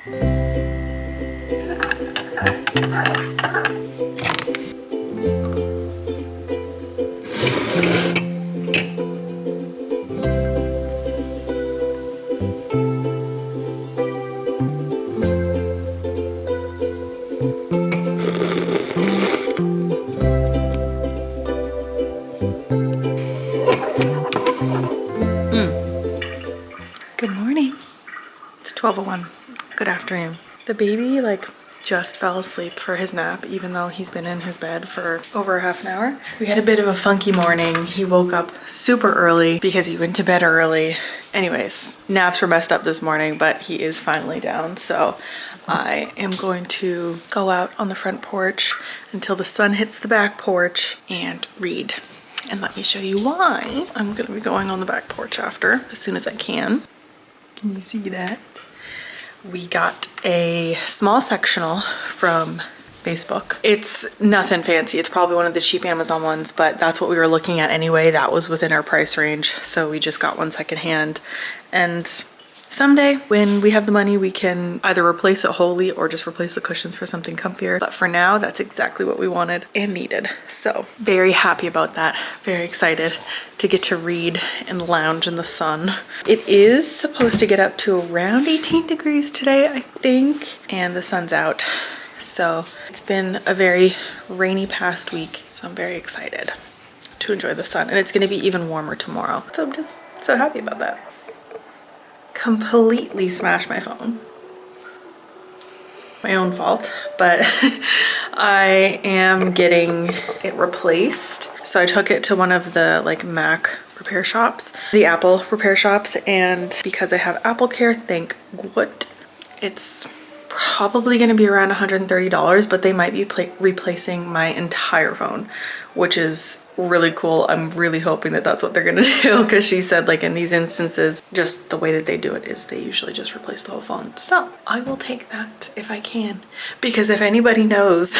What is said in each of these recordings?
Good morning. It's 12:01. Good afternoon. The baby just fell asleep for his nap, even though he's been in his bed for over half an hour. We had a bit of a funky morning. He woke up super early because he went to bed early. Anyways, naps were messed up this morning, but he is finally down. So I am going to go out on the front porch until the sun hits the back porch and read. And let me show you why. I'm gonna be going on the back porch after, as soon as I can. Can you see that? We got a small sectional from Facebook. It's nothing fancy. It's probably one of the cheap Amazon ones, but that's what we were looking at anyway. That was within our price range. So we just got one secondhand. And someday when we have the money, we can either replace it wholly or just replace the cushions for something comfier. But for now, that's exactly what we wanted and needed. So very happy about that. Very excited to get to read and lounge in the sun. It is supposed to get up to around 18 degrees today, I think, and the sun's out. So it's been a very rainy past week. So I'm very excited to enjoy the sun, and it's gonna be even warmer tomorrow. So I'm just so happy about that. Completely smashed my phone. My own fault, but I am getting it replaced. So I took it to one of the Mac repair shops, the Apple repair shops, and because I have Apple Care, thank God, it's probably going to be around $130, but they might be replacing my entire phone, which is really cool. I'm really hoping that that's what they're gonna do, because she said in these instances, just the way that they do it is they usually just replace the whole phone. So I will take that if I can, because if anybody knows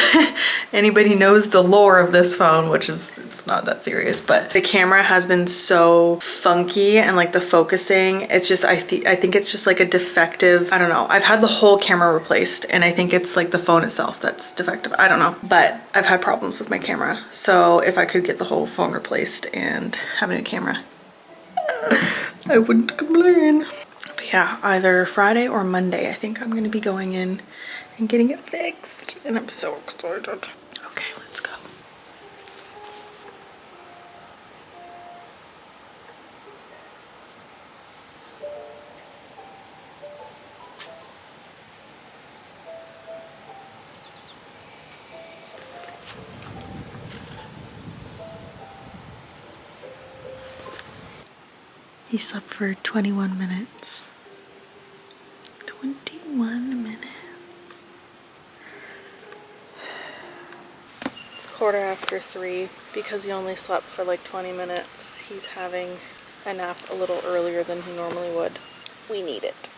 anybody knows the lore of this phone, which is, it's not that serious, but the camera has been so funky, and the focusing, it's just I think it's just a defective, I don't know. I've had the whole camera replaced, and I think it's the phone itself that's defective. I don't know, but I've had problems with my camera. So if I could get the whole phone replaced and have a new camera, I wouldn't complain. But yeah, either Friday or Monday, I think I'm gonna be going in and getting it fixed, and I'm so excited. Okay, let's go. He slept for 21 minutes. 21 minutes. It's 3:15. Because he only slept for 20 minutes, he's having a nap a little earlier than he normally would. We need it.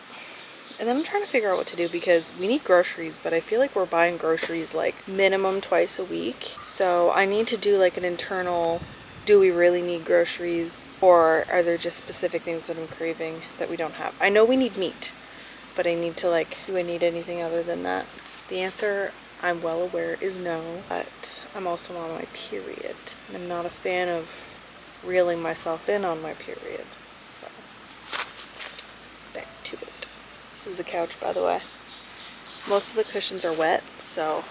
And then I'm trying to figure out what to do, because we need groceries, but I feel like we're buying groceries minimum twice a week. So I need to do an internal, do we really need groceries, or are there just specific things that I'm craving that we don't have? I know we need meat, but I need to do I need anything other than that? The answer, I'm well aware, is no, but I'm also on my period, and I'm not a fan of reeling myself in on my period. So back to it. This is the couch, by the way. Most of the cushions are wet, so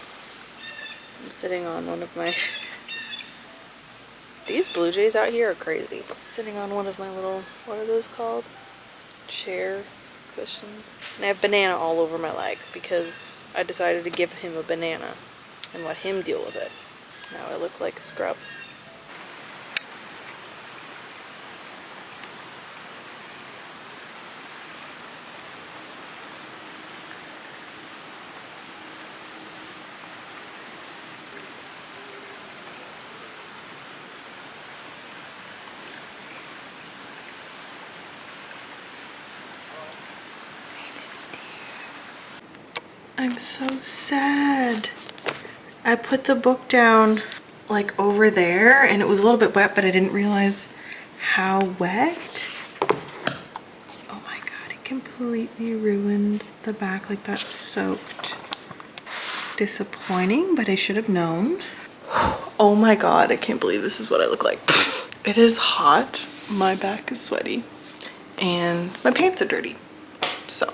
I'm sitting on one of my these blue jays out here are crazy. Sitting on one of my little, what are those called? Chair cushions. And I have banana all over my leg because I decided to give him a banana and let him deal with it. Now I look like a scrub. I'm so sad. I put the book down over there, and it was a little bit wet, but I didn't realize how wet. Oh my god, it completely completely ruined the back. Like, that's soaked. Disappointing, but I should have known. Oh my god, I can't believe this is what I look like. It is hot, my back is sweaty, and my pants are dirty. So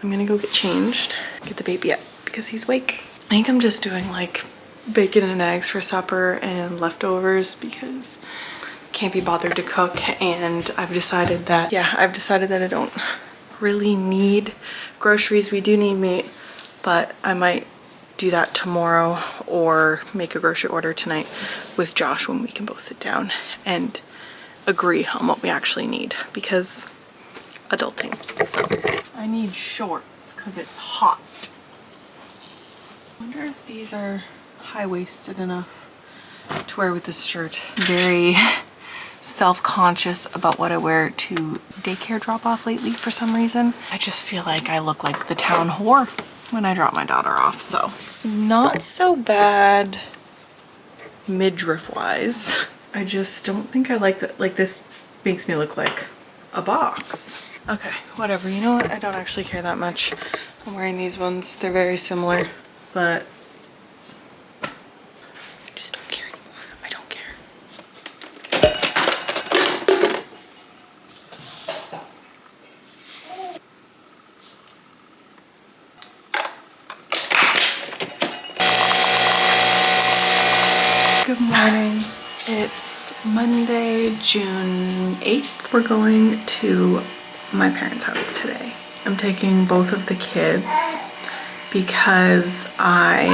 I'm gonna go get changed, get the baby up because he's awake. I think I'm just doing like bacon and eggs for supper and leftovers because I can't be bothered to cook, and I've decided that I don't really need groceries. We do need meat, but I might do that tomorrow or make a grocery order tonight with Josh when we can both sit down and agree on what we actually need, because adulting. So I need shorts because it's hot. I wonder if these are high-waisted enough to wear with this shirt. Very self-conscious about what I wear to daycare drop-off lately for some reason. I just feel like I look like the town whore when I drop my daughter off, so it's not so bad midriff-wise. I just don't think I like that. Like, this makes me look like a box. Okay, whatever. You know what? I don't actually care that much. I'm wearing these ones. They're very similar, but I just don't care anymore. I don't care. Good morning. It's Monday, June 8th. We're going to my parents' house today. I'm taking both of the kids because I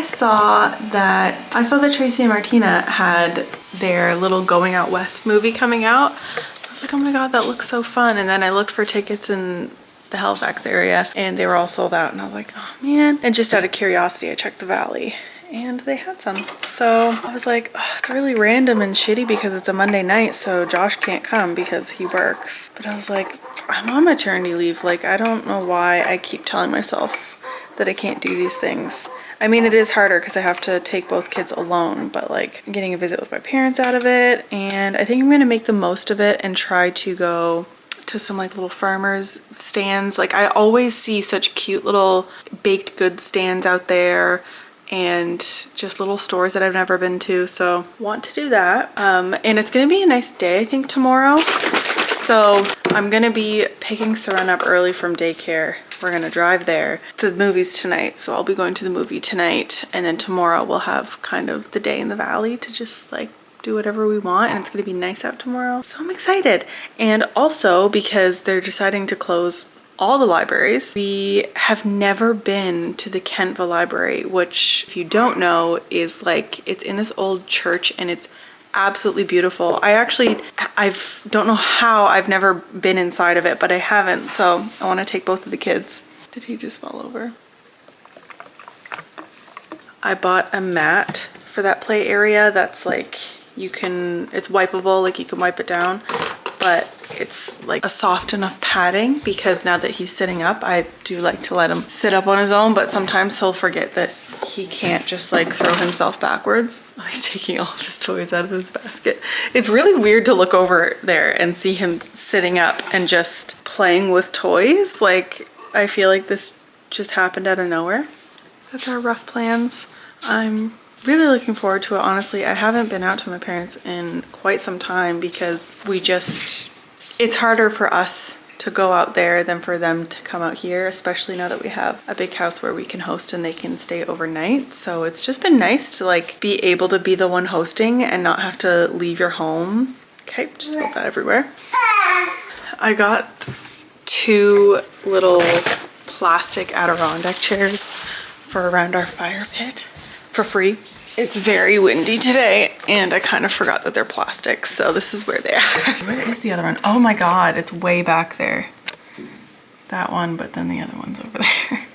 saw that Tracy and Martina had their little Going Out West movie coming out. I was like, oh my god, that looks so fun. And then I looked for tickets in the Halifax area and they were all sold out, and I was like, oh man. And just out of curiosity, I checked the Valley and they had some. So I was like, oh, it's really random and shitty because it's a Monday night, so Josh can't come because he works. But I was like, I'm on maternity leave. Like, I don't know why I keep telling myself that I can't do these things. I mean, it is harder because I have to take both kids alone, but like, I'm getting a visit with my parents out of it, and I think I'm gonna make the most of it and try to go to some like little farmers stands. Like, I always see such cute little baked goods stands out there and just little stores that I've never been to, so want to do that. And it's gonna be a nice day, I think, tomorrow. So I'm gonna be picking Seren up early from daycare. We're gonna drive there. The movie's tonight, so I'll be going to the movie tonight, and then tomorrow we'll have kind of the day in the Valley to just like do whatever we want, and it's gonna be nice out tomorrow. So I'm excited. And also because they're deciding to close all the libraries, we have never been to the Kentville Library, which, if you don't know, is like, it's in this old church and it's absolutely beautiful. I don't know how I've never been inside of it, but I haven't, so I want to take both of the kids. Did he just fall over? I bought a mat for that play area that's like, it's wipeable, like you can wipe it down, but it's like a soft enough padding because now that he's sitting up, I do like to let him sit up on his own, but sometimes he'll forget that he can't just like throw himself backwards. Oh, he's taking all of his toys out of his basket. It's really weird to look over there and see him sitting up and just playing with toys. Like, I feel like this just happened out of nowhere. That's our rough plans. I'm really looking forward to it, honestly. I haven't been out to my parents in quite some time because it's harder for us to go out there than for them to come out here, especially now that we have a big house where we can host and they can stay overnight. So it's just been nice to like be able to be the one hosting and not have to leave your home. Okay, just spilled that everywhere. I got 2 little plastic Adirondack chairs for around our fire pit for free. It's very windy today and I kind of forgot that they're plastic, so this is where they are. Where is the other one? Oh my god, it's way back there. That one, but then the other one's over there.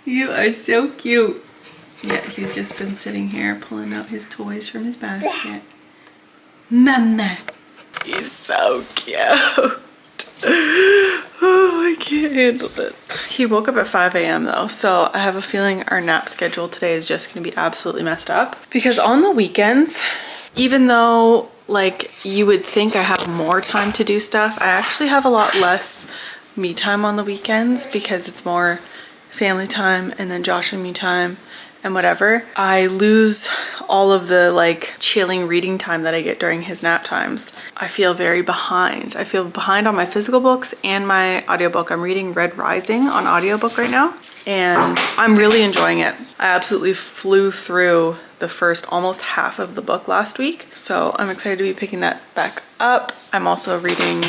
You are so cute. Yeah, he's just been sitting here pulling out his toys from his basket. Mama. He's so cute. Oh, I can't handle it. He woke up at 5 a.m. though, so I have a feeling our nap schedule today is just going to be absolutely messed up. Because on the weekends, even though like you would think I have more time to do stuff. I actually have a lot less me time on the weekends because it's more family time and then Josh and me time and whatever. I lose all of the like chilling reading time that I get during his nap times. I feel very behind. I feel behind on my physical books and my audiobook. I'm reading Red Rising on audiobook right now and I'm really enjoying it. I absolutely flew through the first almost half of the book last week. So I'm excited to be picking that back up. I'm also reading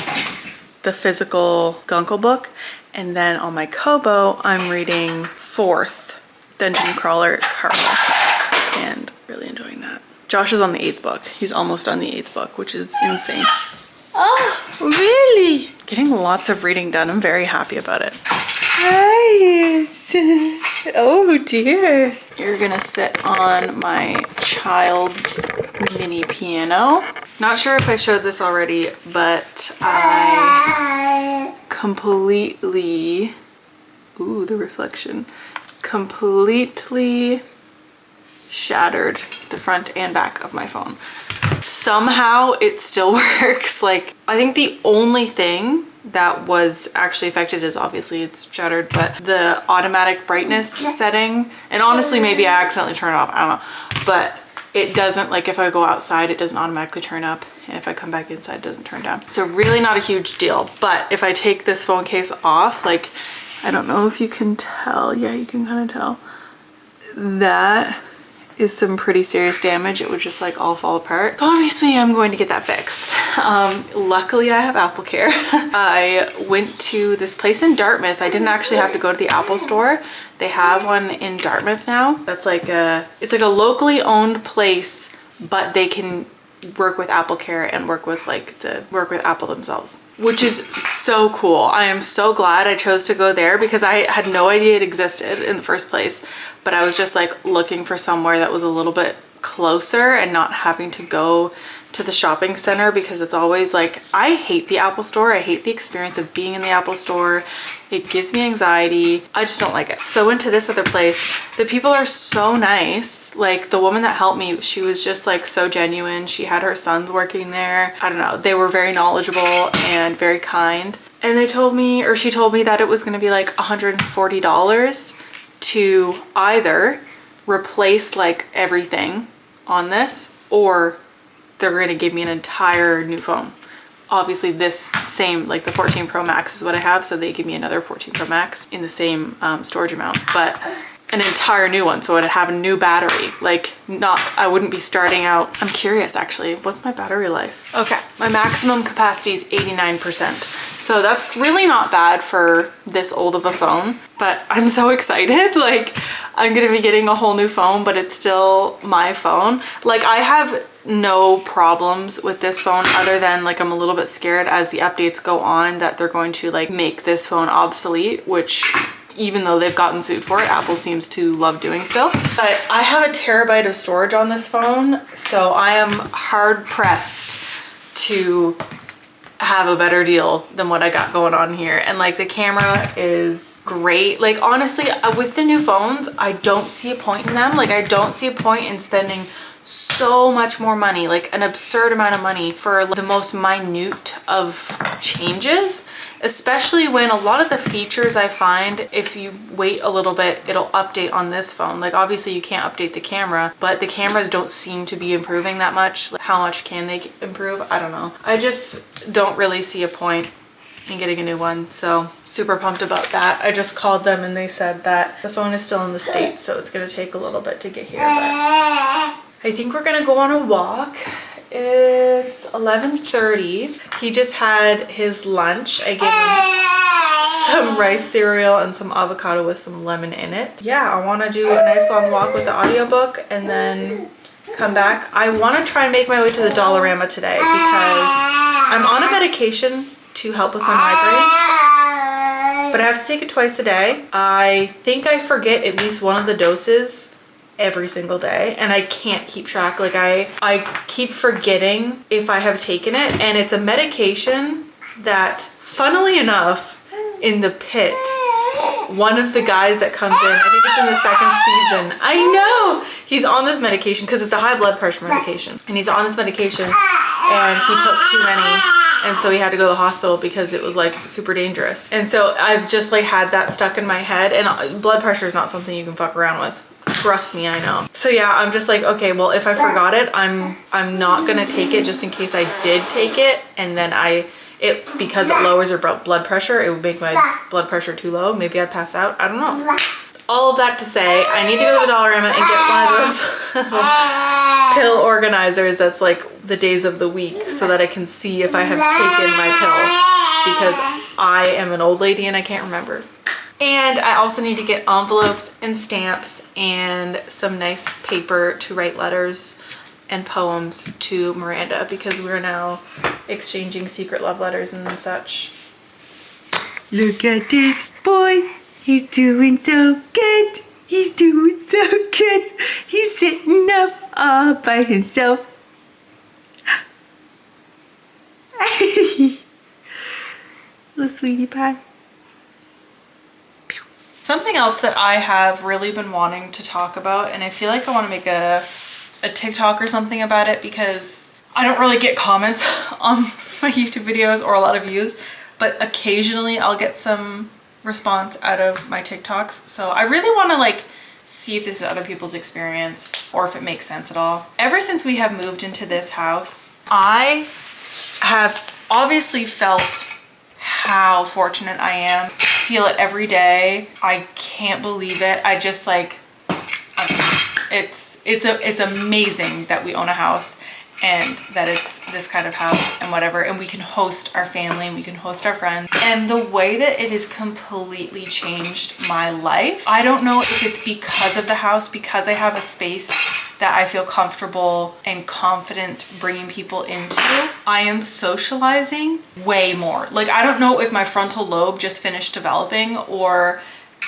the physical Gunkel book. And then on my Kobo, I'm reading 4th Dungeon Crawler Carl and really enjoying that. Josh is on the 8th book. He's almost on the 8th book, which is insane. Oh, really? Getting lots of reading done. I'm very happy about it. Nice. Oh dear. You're gonna sit on my child's mini piano. Not sure if I showed this already, but I completely, ooh, the reflection, completely shattered the front and back of my phone. Somehow it still works. Like, I think the only thing that was actually affected is obviously it's shattered, but the automatic brightness setting, and honestly maybe I accidentally turned it off, I don't know, but it doesn't, like if I go outside it doesn't automatically turn up, and if I come back inside it doesn't turn down. So really not a huge deal. But if I take this phone case off, like, I don't know if you can tell, yeah, you can kind of tell, that is some pretty serious damage. It would just like all fall apart. So obviously I'm going to get that fixed. Luckily I have Apple Care. I went to this place in Dartmouth. I didn't actually have to go to the Apple store. They have one in Dartmouth now. That's like it's like a locally owned place, but they can work with Apple Care and work with Apple themselves, which is so cool. I am so glad I chose to go there because I had no idea it existed in the first place, but I was just like looking for somewhere that was a little bit closer and not having to go to the shopping center, because it's always like, I hate the Apple store. I hate the experience of being in the Apple store. It gives me anxiety. I just don't like it. So I went to this other place. The people are so nice. Like the woman that helped me, she was just like so genuine. She had her sons working there. I don't know. They were very knowledgeable and very kind. And they told me, or she told me that it was going to be like $140 to either replace like everything on this, or they're going to give me an entire new phone. Obviously this same, like the 14 Pro Max is what I have, so they give me another 14 Pro Max in the same storage amount, but an entire new one, so I'd have a new battery. Like, not, I wouldn't be starting out. I'm curious actually, what's my battery life? Okay, my maximum capacity is 89%. So that's really not bad for this old of a phone, but I'm so excited. Like, I'm gonna be getting a whole new phone, but it's still my phone. Like, I have no problems with this phone other than like I'm a little bit scared as the updates go on that they're going to like make this phone obsolete, which even though they've gotten sued for it, Apple seems to love doing still. But I have a terabyte of storage on this phone, so I am hard pressed to have a better deal than what I got going on here. And like the camera is great. Like honestly, with the new phones, I don't see a point in them. Like I don't see a point in spending so much more money, like an absurd amount of money for the most minute of changes, especially when a lot of the features I find, if you wait a little bit, it'll update on this phone. Like obviously you can't update the camera, but the cameras don't seem to be improving that much. Like, how much can they improve? I don't know. I just don't really see a point in getting a new one, so super pumped about that. I just called them and they said that the phone is still in the States, so it's gonna take a little bit to get here, but I think we're gonna go on a walk. It's 11:30. He just had his lunch. I gave him some rice cereal and some avocado with some lemon in it. Yeah, I wanna do a nice long walk with the audiobook and then come back. I wanna try and make my way to the Dollarama today because I'm on a medication to help with my migraines, but I have to take it twice a day. I think I forget at least one of the doses every single day, and I can't keep track. Like I keep forgetting if I have taken it, and it's a medication that, funnily enough, in the pit, one of the guys that comes in, I think it's in the second season. I know! He's on this medication because it's a high blood pressure medication. And he's on this medication and he took too many. And so he had to go to the hospital because it was like super dangerous. And so I've just like had that stuck in my head, and blood pressure is not something you can fuck around with. Trust me, I know. So yeah, I'm just like, okay, well, if I forgot it, I'm not gonna take it just in case I did take it. And then because it lowers your blood pressure, it would make my blood pressure too low. Maybe I'd pass out, I don't know. All of that to say, I need to go to the Dollarama and get one of those pill organizers that's like the days of the week so that I can see if I have taken my pill, because I am an old lady and I can't remember. And I also need to get envelopes and stamps and some nice paper to write letters and poems to Miranda, because we're now exchanging secret love letters and such. Look at this boy. He's doing so good. He's doing so good. He's sitting up all by himself. Little sweetie pie. Something else that I have really been wanting to talk about, and I feel like I want to make a TikTok or something about it, because I don't really get comments on my YouTube videos or a lot of views, but occasionally I'll get some response out of my TikToks. So I really want to like see if this is other people's experience or if it makes sense at all. Ever since we have moved into this house, I have obviously felt how fortunate I am. I feel it every day. I can't believe it. I just like, it's amazing that we own a house and that it's this kind of house and whatever, and we can host our family and we can host our friends. And the way that it has completely changed my life, I don't know if it's because of the house, because I have a space that I feel comfortable and confident bringing people into. I am socializing way more. Like, I don't know if my frontal lobe just finished developing or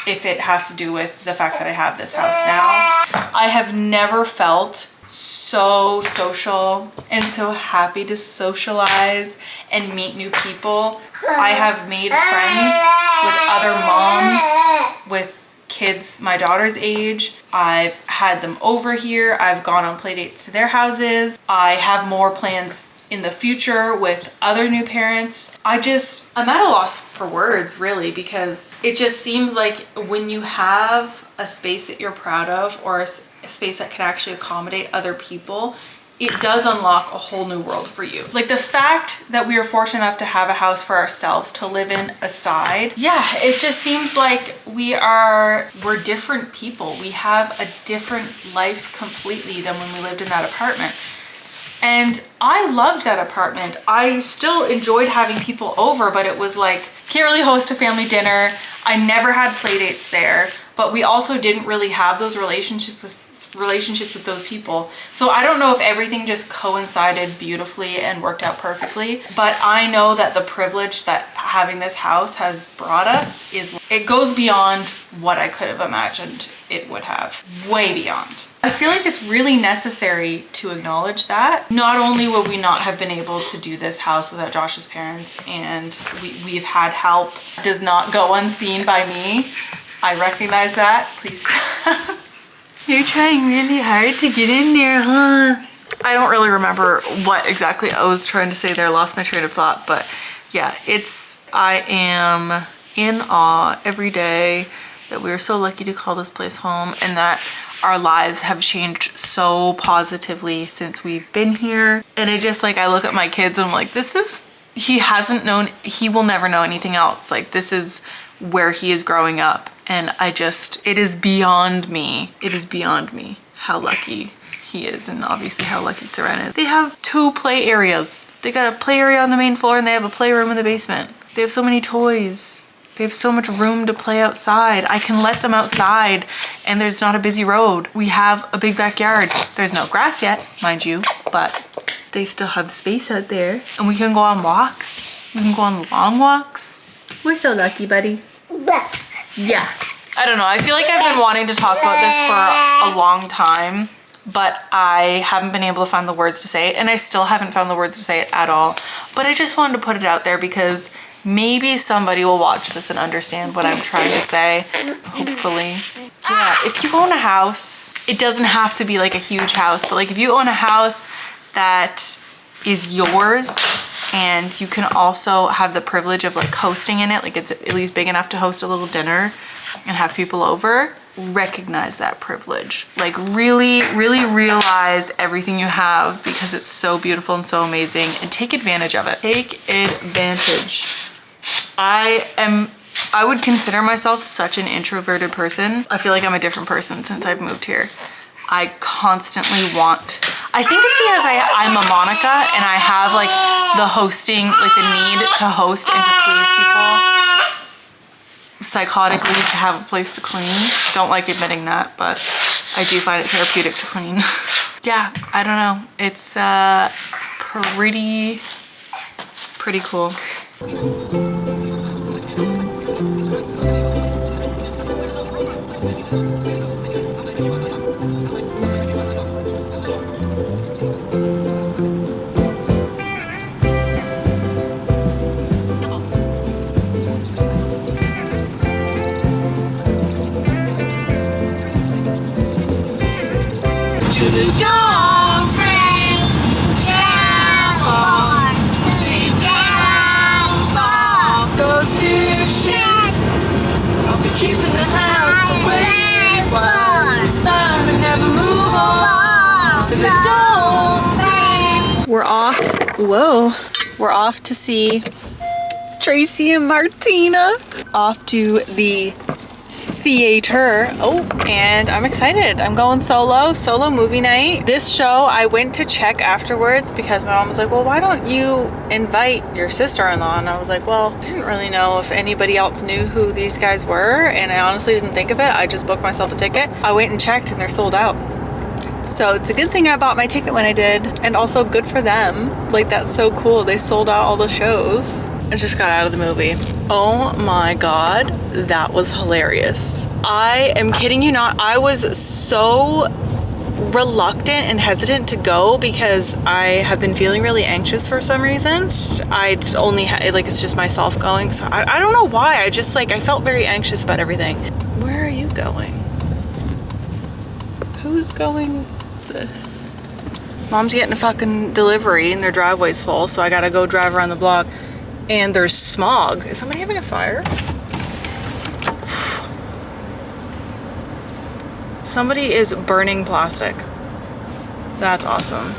if it has to do with the fact that I have this house now. I have never felt so social and so happy to socialize and meet new people. I have made friends with other moms with kids my daughter's age. I've had them over here. I've gone on play dates to their houses. I have more plans in the future with other new parents. I'm at a loss for words, really, because it just seems like when you have a space that you're proud of, or a space that can actually accommodate other people, it does unlock a whole new world for you. Like the fact that we are fortunate enough to have a house for ourselves to live in aside, yeah, it just seems like we're different people. We have a different life completely than when we lived in that apartment. And I loved that apartment. I still enjoyed having people over, but it was like, can't really host a family dinner. I never had play dates there, but we also didn't really have those relationships with those people. So I don't know if everything just coincided beautifully and worked out perfectly, but I know that the privilege that having this house has brought us it goes beyond what I could have imagined it would have, way beyond. I feel like it's really necessary to acknowledge that. Not only would we not have been able to do this house without Josh's parents, and we've had help, does not go unseen by me. I recognize that. Please stop. You're trying really hard to get in there, huh? I don't really remember what exactly I was trying to say there. I lost my train of thought, but yeah, I am in awe every day that we are so lucky to call this place home, and that our lives have changed so positively since we've been here. And it just like, I look at my kids and I'm like, he will never know anything else. Like, this is where he is growing up. And it is beyond me. It is beyond me how lucky he is, and obviously how lucky Seren is. They have 2 play areas. They got a play area on the main floor and they have a playroom in the basement. They have so many toys. They have so much room to play outside. I can let them outside and there's not a busy road. We have a big backyard. There's no grass yet, mind you, but they still have space out there. And we can go on walks. We can go on long walks. We're so lucky, buddy. Yeah. I don't know. I feel like I've been wanting to talk about this for a long time. but I haven't been able to find the words to say it, and I still haven't found the words to say it at all. But I just wanted to put it out there because maybe somebody will watch this and understand what I'm trying to say, hopefully. Yeah, if you own a house, it doesn't have to be like a huge house, but like if you own a house that is yours and you can also have the privilege of like hosting in it, like it's at least big enough to host a little dinner and have people over, recognize that privilege. Like really, really realize everything you have because it's so beautiful and so amazing, and take advantage of it. Take advantage. I would consider myself such an introverted person. I feel like I'm a different person since I've moved here. I constantly I think it's because I'm a Monica and I have like the hosting, like the need to host and to please people psychotically, to have a place to clean. Don't like admitting that, but I do find it therapeutic to clean. Yeah, I don't know. It's pretty cool. To the dawn frame, downfall, the downfall goes to the ship. I'll be keeping the house away for time and never move on. To the dawn frame. We're off. Whoa. We're off to see Tracy and Martina. Off to the theater. Oh, and I'm excited. I'm going solo movie night. This show I went to check afterwards because my mom was like, well, why don't you invite your sister-in-law? And I was like, well, I didn't really know if anybody else knew who these guys were, and I honestly didn't think of it. I just booked myself a ticket. I went and checked and they're sold out. So it's a good thing I bought my ticket when I did, and also good for them. Like, that's so cool. They sold out all the shows. I just got out of the movie. Oh my God, that was hilarious. I am kidding you not. I was so reluctant and hesitant to go because I have been feeling really anxious for some reason. I only had, like, it's just myself going. So I don't know why. I just like, I felt very anxious about everything. Where are you going? Who's going this? Mom's getting a fucking delivery and their driveway's full, so I gotta go drive around the block. And there's smog. Is somebody having a fire? Somebody is burning plastic. That's awesome.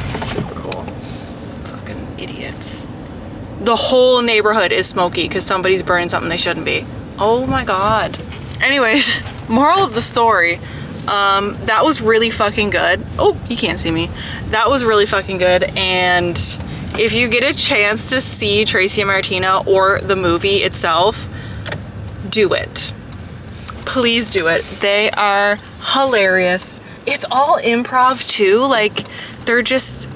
That's super cool. Fucking idiots. The whole neighborhood is smoky because somebody's burning something they shouldn't be. Oh my God. Anyways, moral of the story. That was really fucking good. Oh, you can't see me. That was really fucking good. And if you get a chance to see Tracy and Martina or the movie itself, do it. Please do it. They are hilarious. It's all improv too. Like, they're just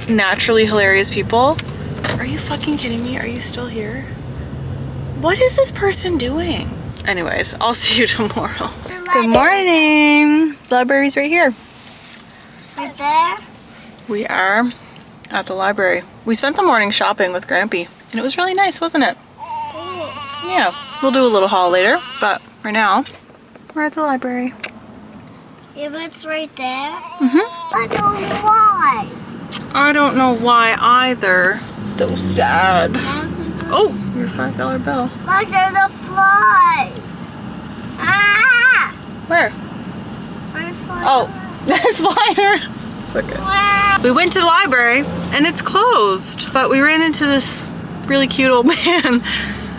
naturally hilarious people. Are you fucking kidding me? Are you still here? What is this person doing? Anyways, I'll see you tomorrow. Good morning. The library's right here. Right there? We are at the library. We spent the morning shopping with Grampy, and it was really nice, wasn't it? Yeah, we'll do a little haul later, but right now, we're at the library. If it's right there? Mm-hmm. I don't know why. I don't know why either. So sad. Oh, your $5 bill. Look, there's a fly. Ah! Where? Where's the fly? Oh, it's flying. It's okay. We went to the library and it's closed, but we ran into this really cute old man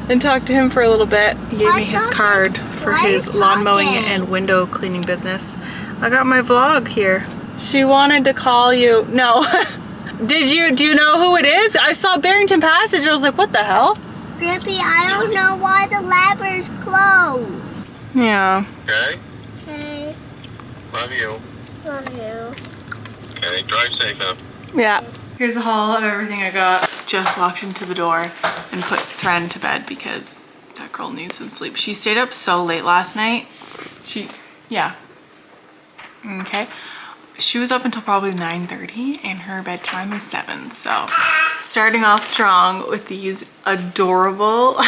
and talked to him for a little bit. He gave me his card for his lawn mowing and window cleaning business. I got my vlog here. She wanted to call you. No. Do you know who it is? I saw Barrington Passage and I was like, what the hell? Grippy, I don't know why the library's closed. Yeah. Okay. Okay. Love you. Love you. Okay. Drive safe now. Yeah. Here's a haul of everything I got. Just walked into the door and put Sren to bed because that girl needs some sleep. She stayed up so late last night. Yeah. Okay. She was up until probably 9:30 and her bedtime is 7. So starting off strong with these adorable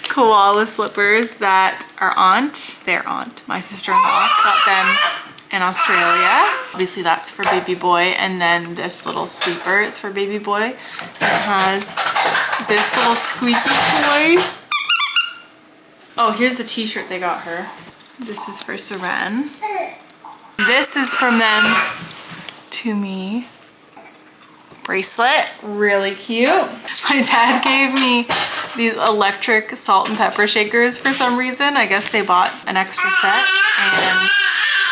koala slippers that their aunt, my sister-in-law, got them in Australia. Obviously that's for baby boy. And then this little sleeper is for baby boy. It has this little squeaky toy. Oh, here's the t-shirt they got her. This is for Seren. This is from them to me. Bracelet, really cute. My dad gave me these electric salt and pepper shakers for some reason. I guess they bought an extra set and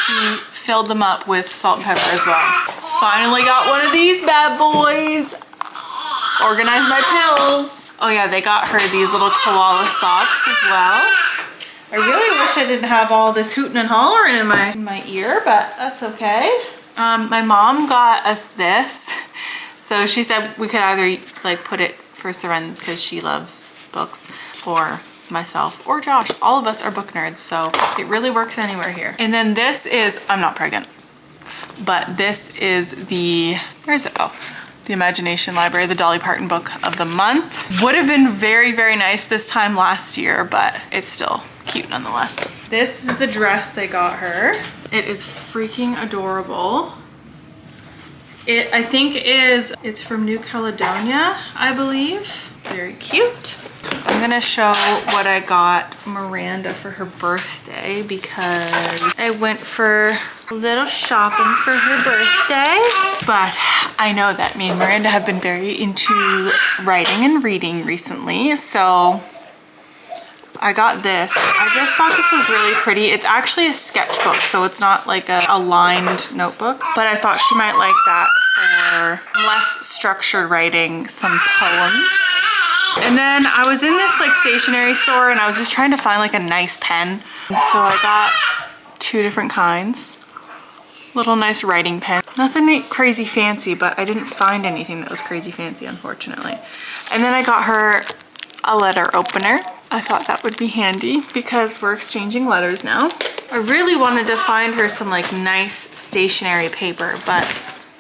he filled them up with salt and pepper as well. Finally got one of these bad boys. Organized my pills. Oh yeah, they got her these little koala socks as well. I really wish I didn't have all this hooting and hollering in my ear, but that's okay. My mom got us this. So she said we could either like put it for Seren because she loves books, or myself or Josh. All of us are book nerds, so it really works anywhere here. And then this is, I'm not pregnant, but this is the, where is it? Oh, the Imagination Library, the Dolly Parton book of the month. Would have been very, very nice this time last year, but it's still cute nonetheless. This is the dress they got her. It is freaking adorable. I think it's from New Caledonia, I believe. Very cute. I'm gonna show what I got Miranda for her birthday because I went for a little shopping for her birthday. But I know that me and Miranda have been very into writing and reading recently, so I got this. I just thought this was really pretty. It's actually a sketchbook, so it's not like a lined notebook, but I thought she might like that for less structured writing, some poems. And then I was in this like stationery store and I was just trying to find like a nice pen. So I got 2 different kinds. Little nice writing pen. Nothing crazy fancy, but I didn't find anything that was crazy fancy, unfortunately. And then I got her a letter opener. I thought that would be handy because we're exchanging letters now. I really wanted to find her some like nice stationery paper, but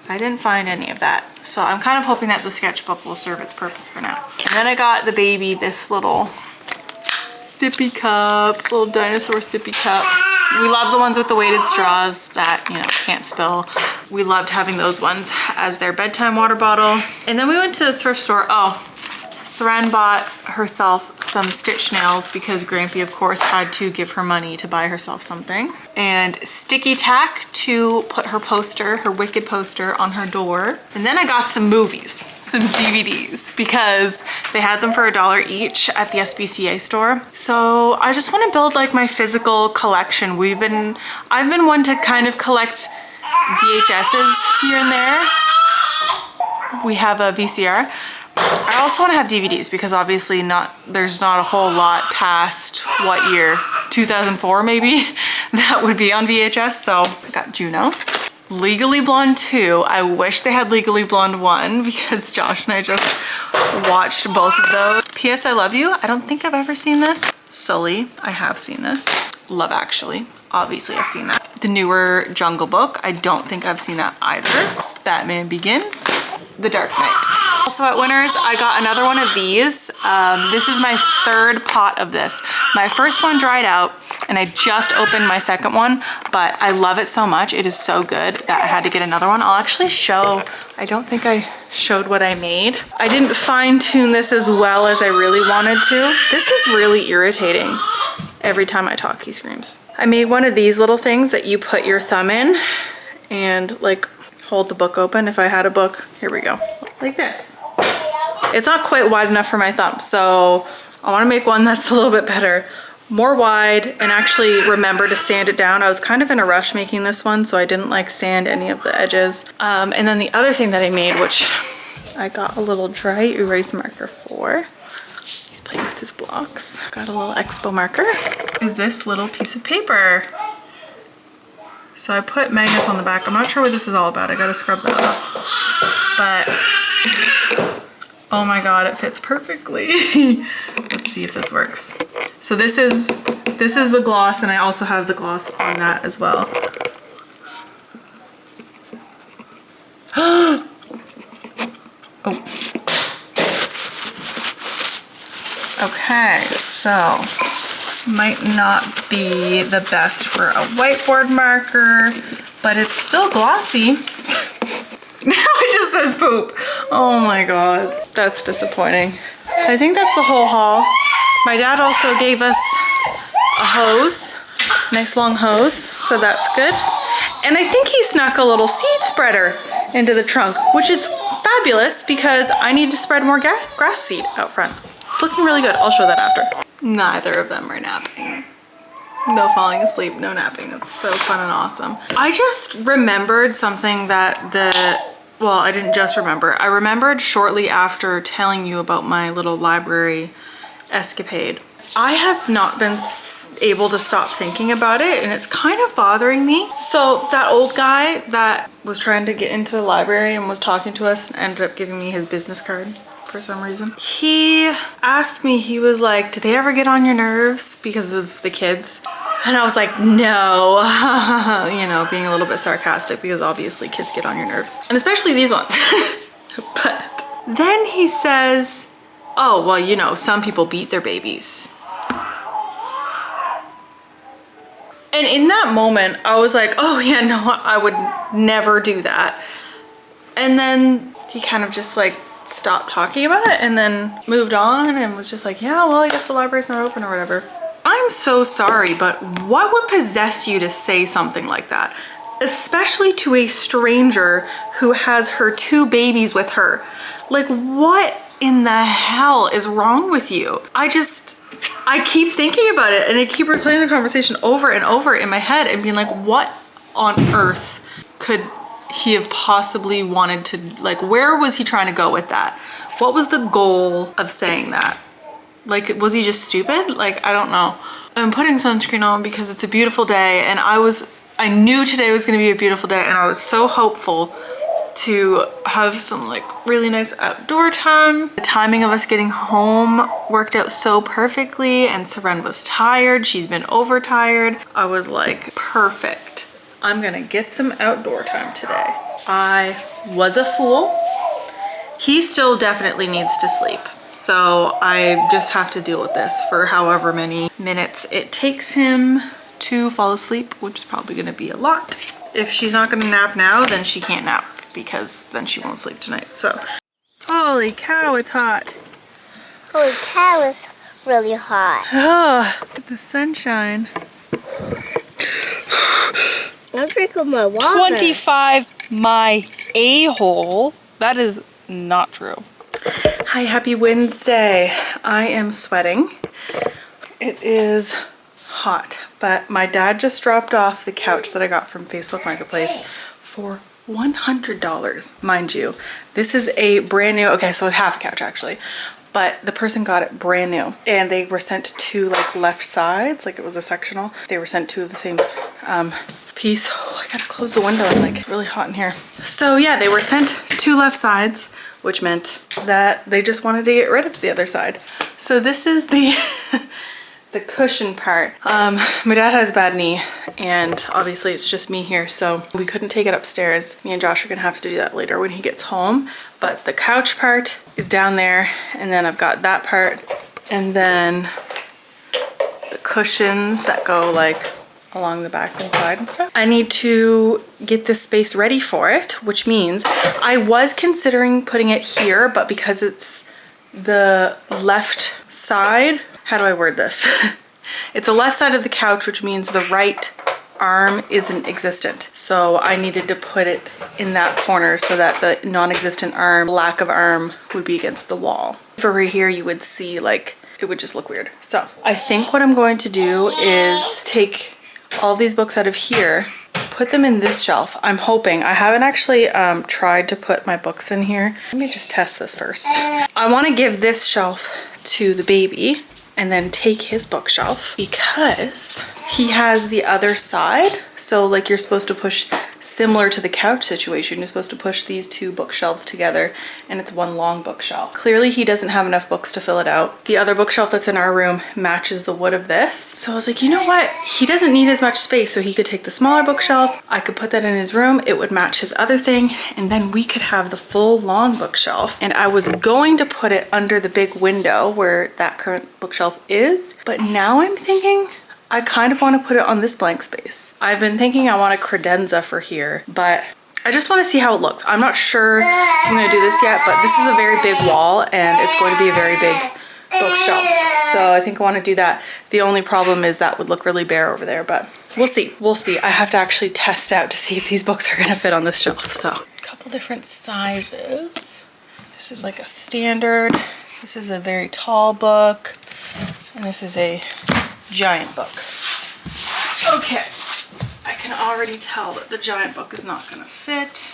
I didn't find any of that. So I'm kind of hoping that the sketchbook will serve its purpose for now. And then I got the baby this little sippy cup, little dinosaur sippy cup. We love the ones with the weighted straws that, you know, can't spill. We loved having those ones as their bedtime water bottle. And then we went to the thrift store. Oh, Seren bought herself some stitch nails because Grampy, of course, had to give her money to buy herself something. And sticky tack to put her poster, her Wicked poster, on her door. And then I got some movies, some DVDs, because they had them for $1 each at the SPCA store. So I just want to build like my physical collection. I've been one to kind of collect VHSs here and there. We have a VCR. I also want to have DVDs because obviously there's not a whole lot past what year, 2004 maybe, that would be on VHS. So I got Juno. Legally Blonde 2. I wish they had Legally Blonde 1 because Josh and I just watched both of those. P.S. I Love You. I don't think I've ever seen this. Sully. I have seen this. Love Actually. Obviously I've seen that. The newer Jungle Book. I don't think I've seen that either. Batman Begins. The Dark Knight. Also at Winners, I got another one of these. This is my 3rd pot of this. My first one dried out and I just opened my second one, but I love it so much. It is so good that I had to get another one. I'll actually show, I don't think I showed what I made. I didn't fine tune this as well as I really wanted to. This is really irritating. Every time I talk, he screams. I made one of these little things that you put your thumb in and like hold the book open. If I had a book, here we go, like this. It's not quite wide enough for my thumb, so I want to make one that's a little bit better, more wide, and actually remember to sand it down. I was kind of in a rush making this one, so I didn't like sand any of the edges. And then the other thing that I made, which I got a little dry erase marker for, he's playing with his blocks. Got a little expo marker, is this little piece of paper. So I put magnets on the back. I'm not sure what this is all about. I gotta scrub that off. But, oh my God, it fits perfectly. Let's see if this works. So this is the gloss, and I also have the gloss on that as well. Okay, so might not be the best for a whiteboard marker, but it's still glossy. Now it just says poop. Oh my God, that's disappointing. I think that's the whole haul. My dad also gave us a hose, nice long hose, so that's good. And I think he snuck a little seed spreader into the trunk, which is fabulous because I need to spread more grass seed out front. It's looking really good. I'll show that after. Neither of them are napping. No falling asleep, no napping. It's so fun and awesome. I just remembered something that well, I didn't just remember. I remembered shortly after telling you about my little library escapade. I have not been able to stop thinking about it, and it's kind of bothering me. So that old guy that was trying to get into the library and was talking to us and ended up giving me his business card for some reason. He asked me, he was like, "Do they ever get on your nerves because of the kids?" And I was like, "No," you know, being a little bit sarcastic because obviously kids get on your nerves, and especially these ones. But then he says, "Oh, well, you know, some people beat their babies." And in that moment, I was like, "Oh yeah, no, I would never do that." And then he kind of just like stopped talking about it and then moved on and was just like, "Yeah, well, I guess the library's not open or whatever." I'm so sorry, but what would possess you to say something like that? Especially to a stranger who has her 2 babies with her. Like, what in the hell is wrong with you? I keep thinking about it and I keep replaying the conversation over and over in my head and being like, what on earth could he have possibly wanted to, like, where was he trying to go with that? What was the goal of saying that? Like, was he just stupid? Like, I don't know. I'm putting sunscreen on because it's a beautiful day and I knew today was gonna be a beautiful day and I was so hopeful to have some like really nice outdoor time. The timing of us getting home worked out so perfectly and Seren was tired. She's been overtired. I was like, perfect. I'm gonna get some outdoor time today. I was a fool. He still definitely needs to sleep. So I just have to deal with this for however many minutes it takes him to fall asleep, which is probably gonna be a lot. If she's not gonna nap now, then she can't nap because then she won't sleep tonight, so. Holy cow, it's hot. Holy cow, it's really hot. Oh, the sunshine. I'm drinking my water. 25, my a-hole. That is not true. Hi, happy Wednesday. I am sweating. It is hot, but my dad just dropped off the couch that I got from Facebook Marketplace for $100, mind you. This is a brand new, okay, so it's half a couch actually, but the person got it brand new and they were sent 2 like left sides, like it was a sectional. They were sent 2 of the same piece. Oh, I gotta close the window, I'm like really hot in here. So yeah, they were sent 2 left sides, which meant that they just wanted to get rid of the other side. So this is the the cushion part. My dad has a bad knee and obviously it's just me here, so we couldn't take it upstairs. Me and Josh are gonna have to do that later when he gets home. But the couch part is down there and then I've got that part and then the cushions that go like along the back and side and stuff. I need to get this space ready for it, which means I was considering putting it here, but because it's the left side, how do I word this? It's the left side of the couch, which means the right arm isn't existent. So I needed to put it in that corner so that the non-existent arm, lack of arm, would be against the wall. For right here, you would see like, it would just look weird. So I think what I'm going to do is take all these books out of here, put them in this shelf. I'm hoping, I haven't actually tried to put my books in here. Let me just test this first. I want to give this shelf to the baby and then take his bookshelf because he has the other side. So like you're supposed to push similar to the couch situation. You're supposed to push these two bookshelves together and it's one long bookshelf. Clearly he doesn't have enough books to fill it out. The other bookshelf that's in our room matches the wood of this. So I was like, you know what? He doesn't need as much space, so he could take the smaller bookshelf. I could put that in his room. It would match his other thing, and then we could have the full long bookshelf. And I was going to put it under the big window where that current bookshelf is, but now I'm thinking I kind of want to put it on this blank space. I've been thinking I want a credenza for here, but I just want to see how it looks. I'm not sure if I'm going to do this yet, but this is a very big wall and it's going to be a very big bookshelf. So I think I want to do that. The only problem is that would look really bare over there, but we'll see. We'll see. I have to actually test out to see if these books are going to fit on this shelf. So a couple different sizes. This is like a standard. This is a very tall book. And this is a giant book. Okay, I can already tell that the giant book is not gonna fit.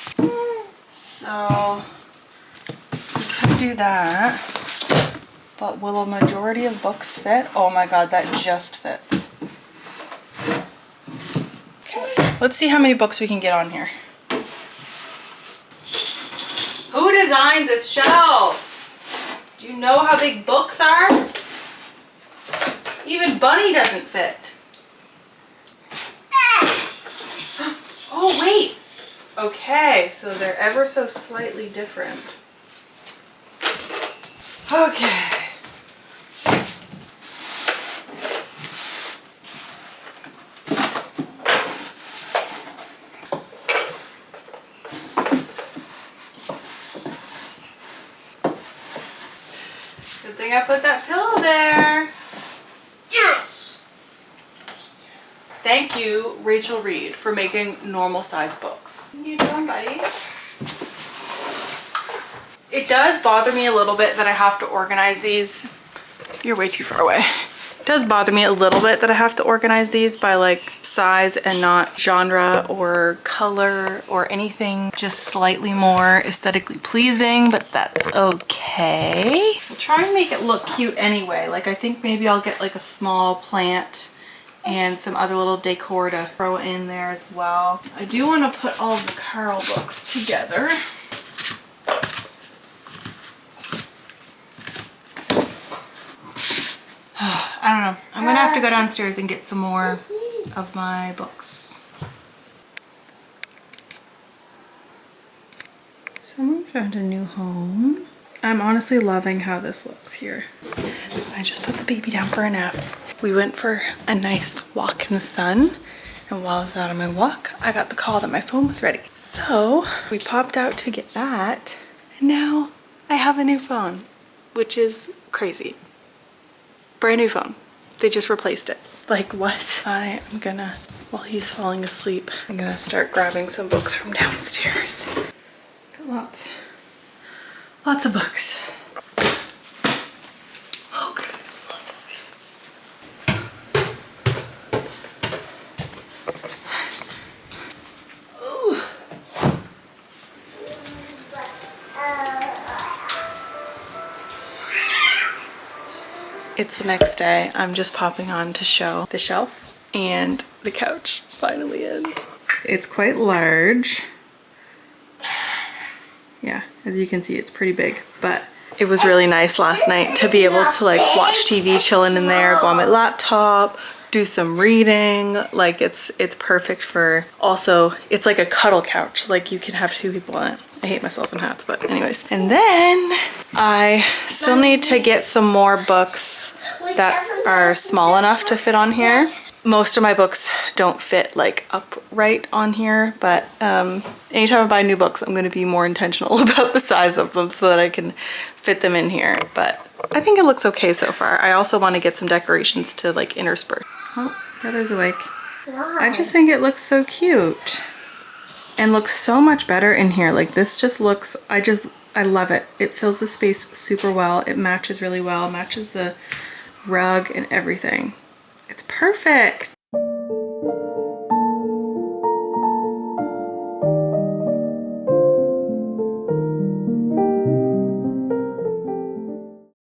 So we could do that, but will a majority of books fit? Oh my God, that just fits. Okay, let's see how many books we can get on here. Who designed this shelf? Do you know how big books are? Even Bunny doesn't fit. Oh, wait. Okay, so they're ever so slightly different. Okay. Good thing I put that pillow there. Yes! Thank you, Rachel Reed, for making normal size books. What are you doing, buddy? It does bother me a little bit that I have to organize these. You're way too far away. It does bother me a little bit that I have to organize these by like size and not genre or color or anything, just slightly more aesthetically pleasing, but that's okay. We'll try and make it look cute anyway. Like I think maybe I'll get like a small plant and some other little decor to throw in there as well. I do want to put all of the Carl books together. I don't know. I'm gonna have to go downstairs and get some more of my books. Someone found a new home. I'm honestly loving how this looks here. I just put the baby down for a nap. We went for a nice walk in the sun, and while I was out on my walk, I got the call that my phone was ready. So we popped out to get that, and now I have a new phone, which is crazy. Brand new phone. They just replaced it. Like what? I am gonna, while he's falling asleep, I'm gonna start grabbing some books from downstairs. Got lots of books. Okay. Ooh. It's the next day. I'm just popping on to show the shelf and the couch finally in. It's quite large. Yeah, as you can see, it's pretty big, but it was really nice last night to be able to like watch TV chilling in there, go on my laptop, do some reading. Like it's perfect for, also it's like a cuddle couch. Like you can have two people on it. I hate myself in hats, but anyways. And then I still need to get some more books that are small enough to fit on here. Most of my books don't fit like upright on here, but anytime I buy new books, I'm gonna be more intentional about the size of them so that I can fit them in here. But I think it looks okay so far. I also want to get some decorations to like intersperse. Oh, brother's awake. I just think it looks so cute and looks so much better in here. Like this just looks, I love it. It fills the space super well. It matches really well, matches the rug and everything. It's perfect.